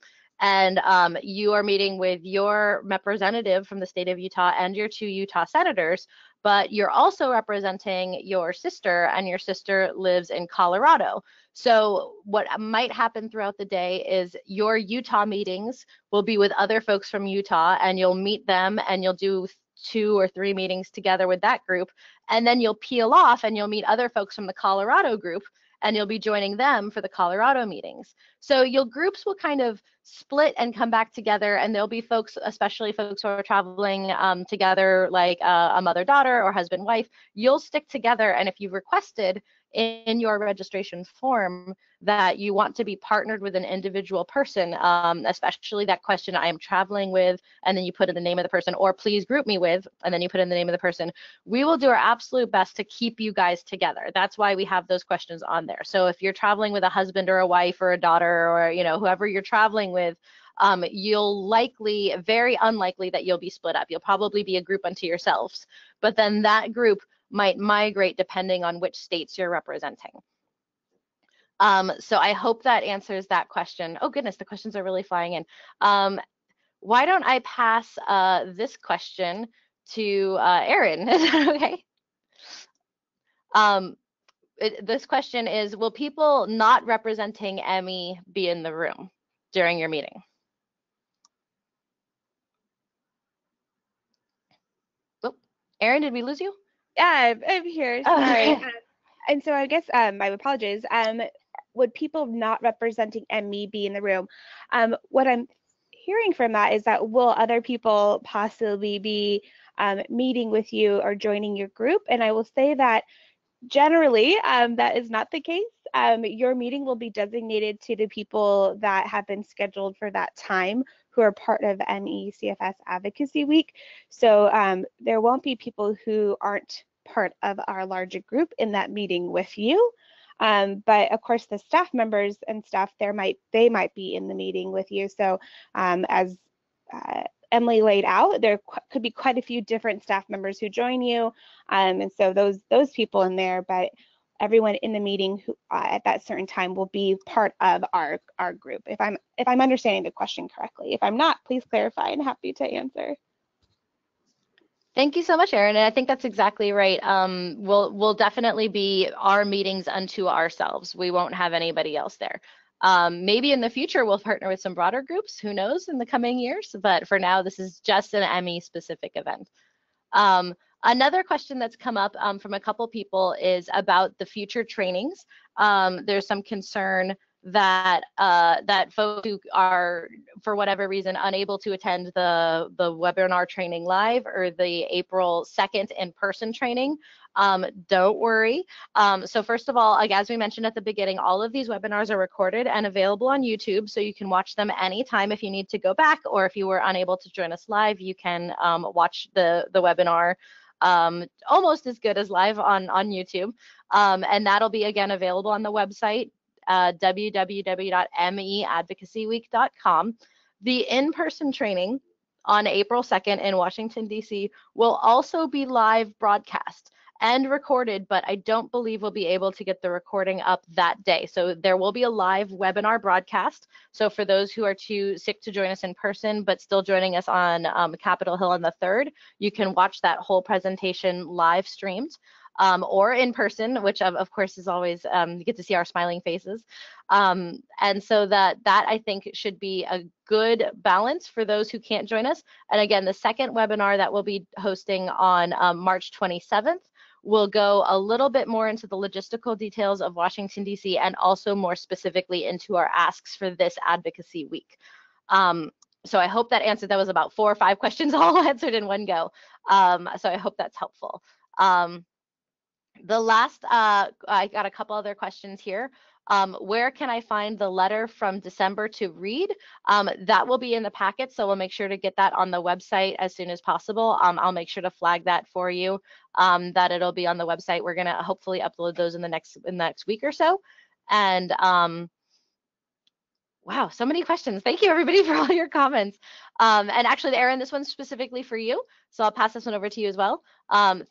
and you are meeting with your representative from the state of Utah and your 2 Utah senators, but you're also representing your sister, and your sister lives in Colorado. So what might happen throughout the day is your Utah meetings will be with other folks from Utah, and you'll meet them and you'll do 2 or 3 meetings together with that group, and then you'll peel off and you'll meet other folks from the Colorado group, and you'll be joining them for the Colorado meetings. So your groups will kind of split and come back together, and there'll be folks, especially folks who are traveling together, like a mother-daughter or husband-wife, you'll stick together, and if you've requested in your registration form that you want to be partnered with an individual person, especially that question, I am traveling with, and then you put in the name of the person, or please group me with, and then you put in the name of the person, we will do our absolute best to keep you guys together. That's why we have those questions on there. So if you're traveling with a husband or a wife or a daughter, or whoever you're traveling with, you'll likely, very unlikely that you'll be split up. You'll probably be a group unto yourselves, but then that group might migrate depending on which states you're representing. So I hope that answers that question. Oh goodness, the questions are really flying in. Why don't I pass this question to Erin? Is that okay? This question is, will people not representing ME be in the room during your meeting? Oh, Erin, did we lose you? Yeah, I'm here. Sorry. Okay. And so I guess my apologies. Would people not representing ME be in the room? What I'm hearing from that is that will other people possibly be meeting with you or joining your group? And I will say that generally that is not the case. Your meeting will be designated to the people that have been scheduled for that time who are part of ME CFS Advocacy Week. So there won't be people who aren't part of our larger group in that meeting with you. But of course, the staff members and staff they might be in the meeting with you. So as Emily laid out, there could be quite a few different staff members who join you, and so those people in there, but everyone in the meeting who at that certain time will be part of our group. If I'm understanding the question correctly. If I'm not, please clarify, and happy to answer. Thank you so much, Erin. And I think that's exactly right. We'll definitely be our meetings unto ourselves. We won't have anybody else there. Maybe in the future we'll partner with some broader groups, who knows, in the coming years, but for now this is just an ME specific event. Another question that's come up from a couple people is about the future trainings. There's some concern that that folks who are, for whatever reason, unable to attend the webinar training live or the April 2nd in-person training, don't worry. So first of all, as we mentioned at the beginning, all of these webinars are recorded and available on YouTube, so you can watch them anytime if you need to go back, or if you were unable to join us live, you can watch the webinar almost as good as live on YouTube. And that'll be again available on the website, www.meadvocacyweek.com. The in-person training on April 2nd in Washington, D.C. will also be live broadcast and recorded, but I don't believe we'll be able to get the recording up that day. So there will be a live webinar broadcast. So for those who are too sick to join us in person, but still joining us on Capitol Hill on the 3rd, you can watch that whole presentation live streamed. or in person, which of course is always, you get to see our smiling faces. And so that I think should be a good balance for those who can't join us. And again, the second webinar that we'll be hosting on March 27th will go a little bit more into the logistical details of Washington, D.C., and also more specifically into our asks for this advocacy week. So I hope that answered, that was about 4 or 5 questions all answered in one go. So I hope that's helpful. The last, I got a couple other questions here. Where can I find the letter from December to read? That will be in the packet, so we'll make sure to get that on the website as soon as possible. I'll make sure to flag that for you, that it'll be on the website. We're going to hopefully upload those in the next week or so. And wow, so many questions. Thank you, everybody, for all your comments. And actually, Erin, this one's specifically for you, so I'll pass this one over to you as well.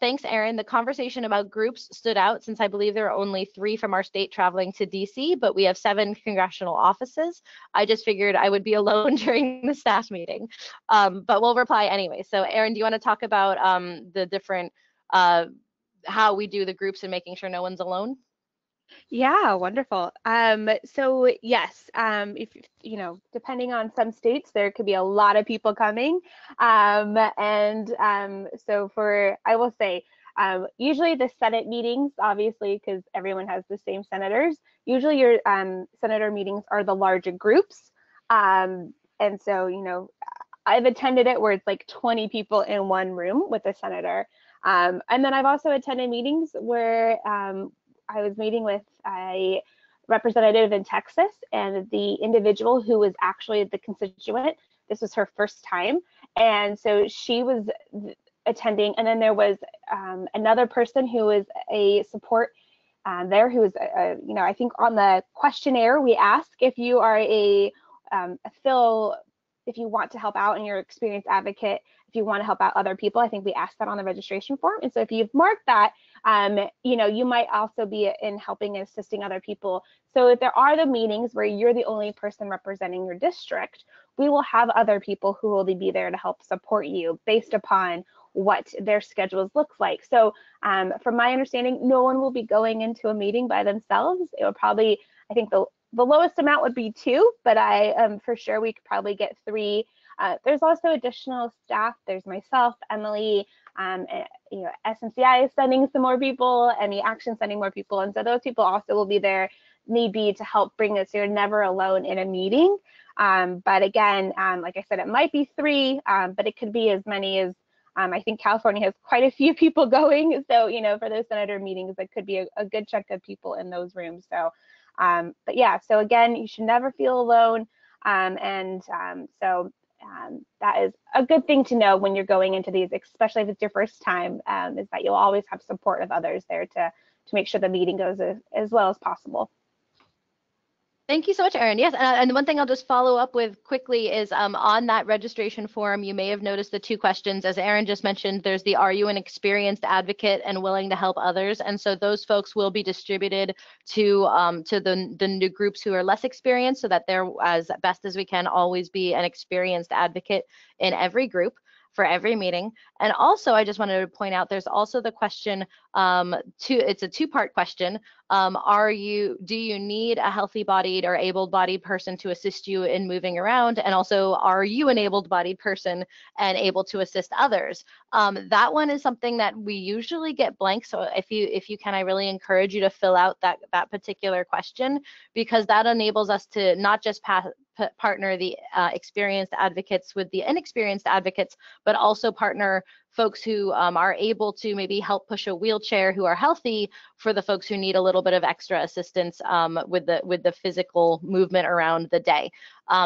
Thanks, Erin. The conversation about groups stood out since I believe there are only 3 from our state traveling to DC, but we have 7 congressional offices. I just figured I would be alone during the staff meeting, but we'll reply anyway. So, Erin, do you want to talk about the different, how we do the groups and making sure no one's alone? Yeah, wonderful. So yes, if you know, depending on some states, there could be a lot of people coming. So I will say, usually the Senate meetings, obviously, because everyone has the same senators, usually your senator meetings are the larger groups. And so, you know, I've attended it where it's like 20 people in one room with a senator. And then I've also attended meetings where I was meeting with a representative in Texas, and the individual who was actually the constituent, this was her first time. And so she was attending, and then there was another person who was a support there, who was, you know, I think on the questionnaire we ask if you are if you want to help out and you're an experienced advocate, if you want to help out other people. I think we asked that on the registration form. And so if you've marked that, you know, you might also be in helping and assisting other people. So if there are the meetings where you're the only person representing your district, we will have other people who will be there to help support you based upon what their schedules look like. So from my understanding, no one will be going into a meeting by themselves. It will probably, I think the lowest amount would be 2, but I for sure we could probably get 3. There's also additional staff. There's myself, Emily, you know, SNCI is sending some more people, ME Action sending more people, and so those people also will be there, need be, to help bring this. You're never alone in a meeting. But again, like I said, it might be 3, but it could be as many as I think California has quite a few people going. So, you know, for those senator meetings, it could be a good chunk of people in those rooms. So, but yeah, so again, you should never feel alone. That is a good thing to know when you're going into these, especially if it's your first time, is that you'll always have support of others there to make sure the meeting goes as well as possible. Thank you so much, Erin. Yes, and one thing I'll just follow up with quickly is on that registration form, you may have noticed the 2 questions. As Erin just mentioned, there's the are you an experienced advocate and willing to help others? And so those folks will be distributed to the new groups who are less experienced, so that they're, as best as we can, always be an experienced advocate in every group for every meeting. And also, I just wanted to point out, there's also the question, it's a 2-part question. Do you need a healthy-bodied or able-bodied person to assist you in moving around? And also, are you an able-bodied person and able to assist others? That one is something that we usually get blank. So if you can, I really encourage you to fill out that particular question, because that enables us to not just partner the experienced advocates with the inexperienced advocates, but also partner folks who are able to maybe help push a wheelchair, who are healthy, for the folks who need a little bit of extra assistance with the physical movement around the day.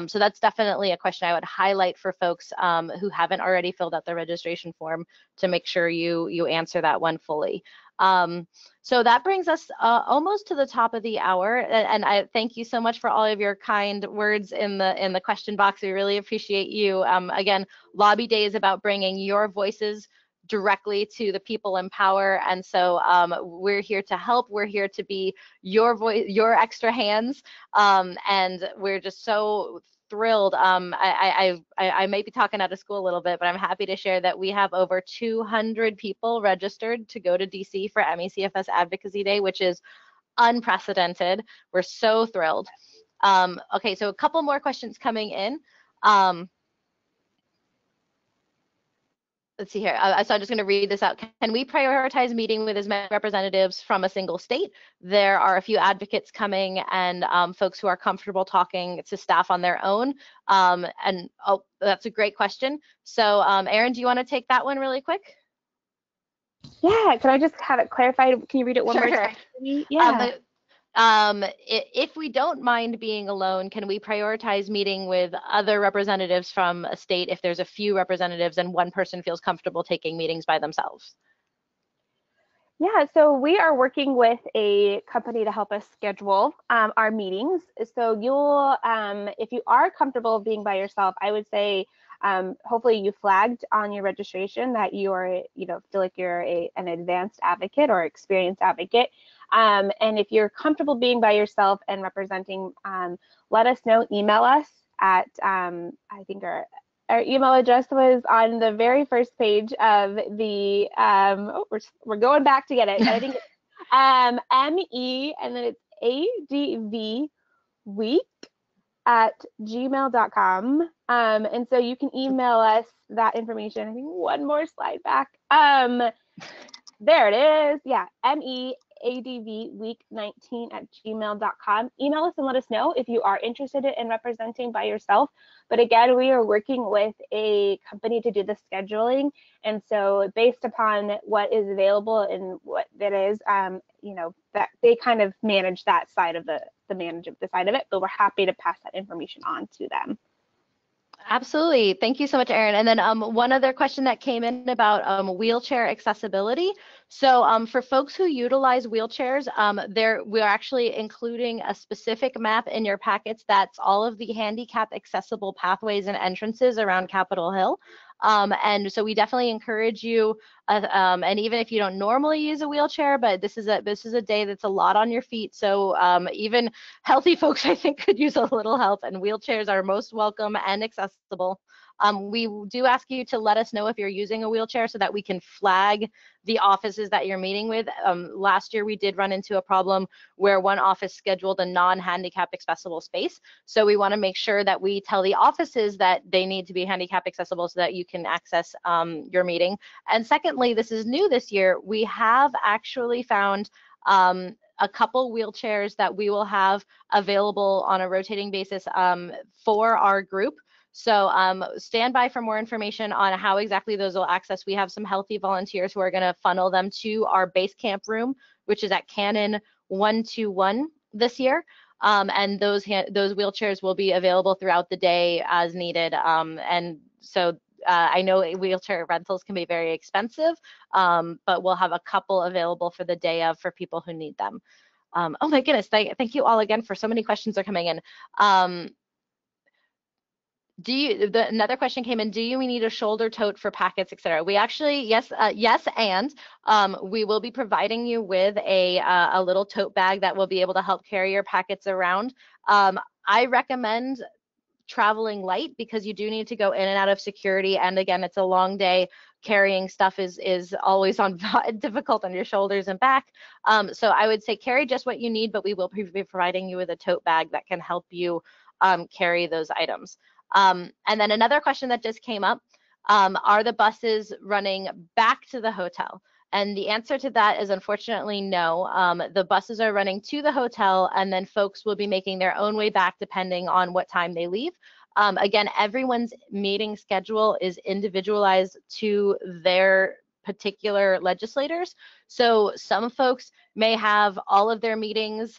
So that's definitely a question I would highlight for folks who haven't already filled out the registration form, to make sure you answer that one fully. So that brings us almost to the top of the hour, and I thank you so much for all of your kind words in the question box. We really appreciate you. Again, Lobby Day is about bringing your voices directly to the people in power, and so we're here to help. We're here to be your voice, your extra hands, and we're just so thrilled. I might be talking out of school a little bit, but I'm happy to share that we have over 200 people registered to go to DC for MECFS Advocacy Day, which is unprecedented. We're so thrilled. Okay, so a couple more questions coming in. Let's see here. So I'm just going to read this out. Can we prioritize meeting with as many representatives from a single state? There are a few advocates coming and folks who are comfortable talking to staff on their own. And oh, that's a great question. So Erin, do you want to take that one really quick? Yeah, can I just have it clarified? Can you read it one more time for me? Yeah. If we don't mind being alone, can we prioritize meeting with other representatives from a state if there's a few representatives and one person feels comfortable taking meetings by themselves? Yeah, so we are working with a company to help us schedule our meetings. So you'll, if you are comfortable being by yourself, I would say hopefully you flagged on your registration that you are, feel like you're an advanced advocate or experienced advocate. And if you're comfortable being by yourself and representing, let us know. Email us at, I think our email address was on the very first page of the, we're going back to get it. I think it's ME and then it's ADV week at gmail.com. And so you can email us that information. I think one more slide back. There it is. Yeah, MEADVweek19 at gmail.com. Email us and let us know if you are interested in representing by yourself. But again, we are working with a company to do the scheduling. And so based upon what is available and what that is, that they kind of manage that side of the side of it, but we're happy to pass that information on to them. Absolutely. Thank you so much, Erin. And then one other question that came in about wheelchair accessibility. So for folks who utilize wheelchairs, we're actually including a specific map in your packets that's all of the handicap accessible pathways and entrances around Capitol Hill. And so we definitely encourage you, and even if you don't normally use a wheelchair, but this is a day that's a lot on your feet. So even healthy folks, I think, could use a little help, and wheelchairs are most welcome and accessible. We do ask you to let us know if you're using a wheelchair so that we can flag the offices that you're meeting with. Last year, we did run into a problem where one office scheduled a non-handicap accessible space. So we want to make sure that we tell the offices that they need to be handicap accessible so that you can access your meeting. And secondly, this is new this year, we have actually found a couple wheelchairs that we will have available on a rotating basis for our group. So stand by for more information on how exactly those will access. We have some healthy volunteers who are going to funnel them to our base camp room, which is at Cannon 121 this year. And those wheelchairs will be available throughout the day as needed. And so I know wheelchair rentals can be very expensive, but we'll have a couple available for the day of for people who need them. Oh my goodness, thank you all again for so many questions are coming in. Another question came in, do you need a shoulder tote for packets, etc.? We actually, yes, and we will be providing you with a little tote bag that will be able to help carry your packets around. I recommend traveling light because you do need to go in and out of security, and again, it's a long day. Carrying stuff is always difficult on your shoulders and back. So I would say carry just what you need, but we will be providing you with a tote bag that can help you carry those items. And then another question that just came up, are the buses running back to the hotel? And the answer to that is unfortunately no. The buses are running to the hotel, and then folks will be making their own way back depending on what time they leave. Again, everyone's meeting schedule is individualized to their particular legislators. So some folks may have all of their meetings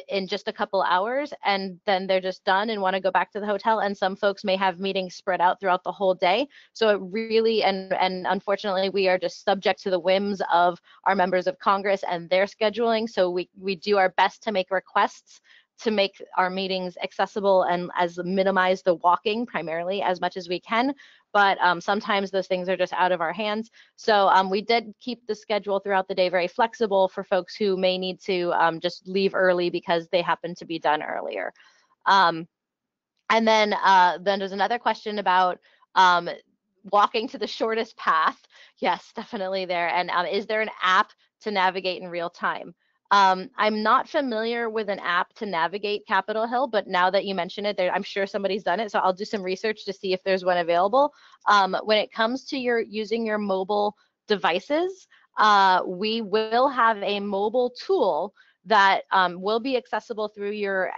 in just a couple hours, and then they're just done and want to go back to the hotel. And some folks may have meetings spread out throughout the whole day. So it really, and unfortunately, we are just subject to the whims of our members of Congress and their scheduling. So we do our best to make requests to make our meetings accessible and minimize the walking primarily as much as we can. But sometimes those things are just out of our hands. So we did keep the schedule throughout the day very flexible for folks who may need to just leave early because they happen to be done earlier. And then there's another question about walking to the shortest path. Yes, definitely there. And is there an app to navigate in real time? I'm not familiar with an app to navigate Capitol Hill, but now that you mention it, I'm sure somebody's done it. So I'll do some research to see if there's one available. When it comes to using your mobile devices, we will have a mobile tool that will be accessible through your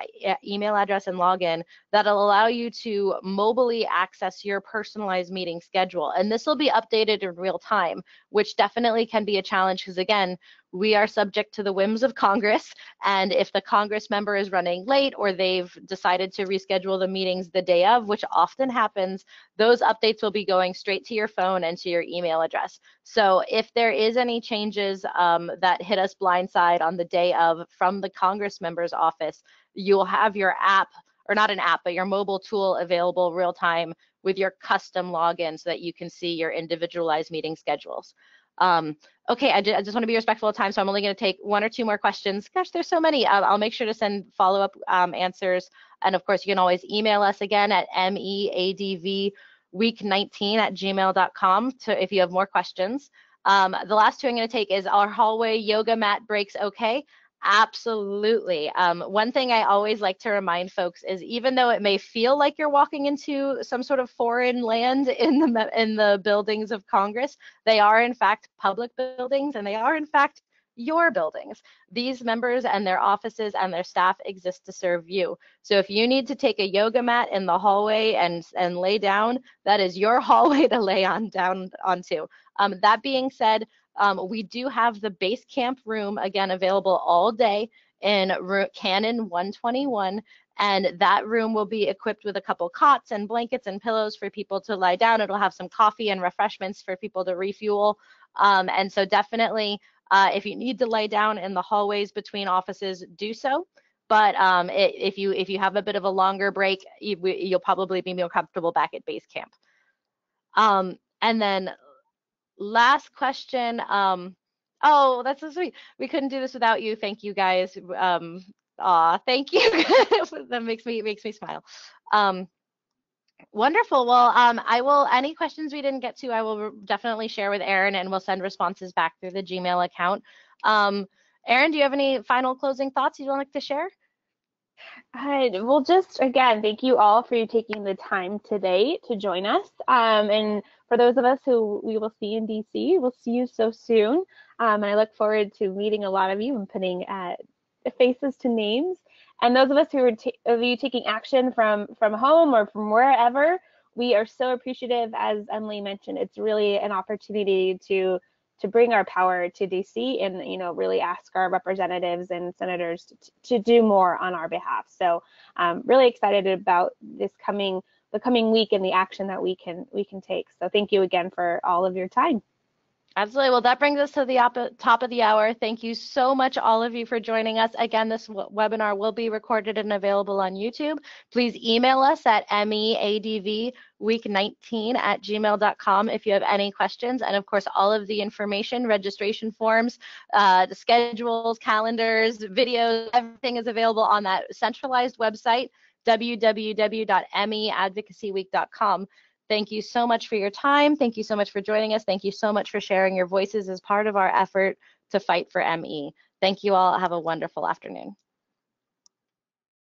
email address and login that'll allow you to mobily access your personalized meeting schedule. And this will be updated in real time, which definitely can be a challenge because, again, we are subject to the whims of Congress. And if the Congress member is running late or they've decided to reschedule the meetings the day of, which often happens, those updates will be going straight to your phone and to your email address. So if there is any changes that hit us blindside on the day of from the Congress member's office, you'll have your app, or not an app, but your mobile tool available real time with your custom login so that you can see your individualized meeting schedules. Okay, I just want to be respectful of time, so I'm only going to take one or two more questions. Gosh, there's so many. I'll make sure to send follow-up answers. And of course, you can always email us again at meadvweek19@gmail.com if you have more questions. The last two I'm going to take is, our hallway yoga mat breaks okay? Absolutely. One thing I always like to remind folks is, even though it may feel like you're walking into some sort of foreign land in the buildings of Congress, they are in fact public buildings, and they are in fact your buildings. These members and their offices and their staff exist to serve you. So if you need to take a yoga mat in the hallway and lay down, that is your hallway to lay down onto. That being said, we do have the base camp room, again, available all day in Cannon 121, and that room will be equipped with a couple cots and blankets and pillows for people to lie down. It'll have some coffee and refreshments for people to refuel. And so definitely, if you need to lay down in the hallways between offices, do so. But if you have a bit of a longer break, you'll probably be more comfortable back at base camp. And then last question. Oh, that's so sweet. We couldn't do this without you. Thank you, guys. Thank you. That makes me smile. Wonderful. Well, any questions we didn't get to, I will definitely share with Erin, and we'll send responses back through the Gmail account. Erin, do you have any final closing thoughts you'd like to share? Well, just again, thank you all for taking the time today to join us. And for those of us who we will see in DC, we'll see you so soon. And I look forward to meeting a lot of you and putting faces to names. And those of us who are of you taking action from home or from wherever, we are so appreciative. As Emily mentioned, it's really an opportunity to bring our power to DC and, really ask our representatives and senators to do more on our behalf. So really excited about the coming week and the action that we can take. So thank you again for all of your time. Absolutely. Well, that brings us to the top of the hour. Thank you so much, all of you, for joining us. Again, this webinar will be recorded and available on YouTube. Please email us at meadvweek19@gmail.com if you have any questions. And of course, all of the information, registration forms, the schedules, calendars, videos, everything is available on that centralized website, www.meadvocacyweek.com. Thank you so much for your time. Thank you so much for joining us. Thank you so much for sharing your voices as part of our effort to fight for ME. Thank you all. Have a wonderful afternoon.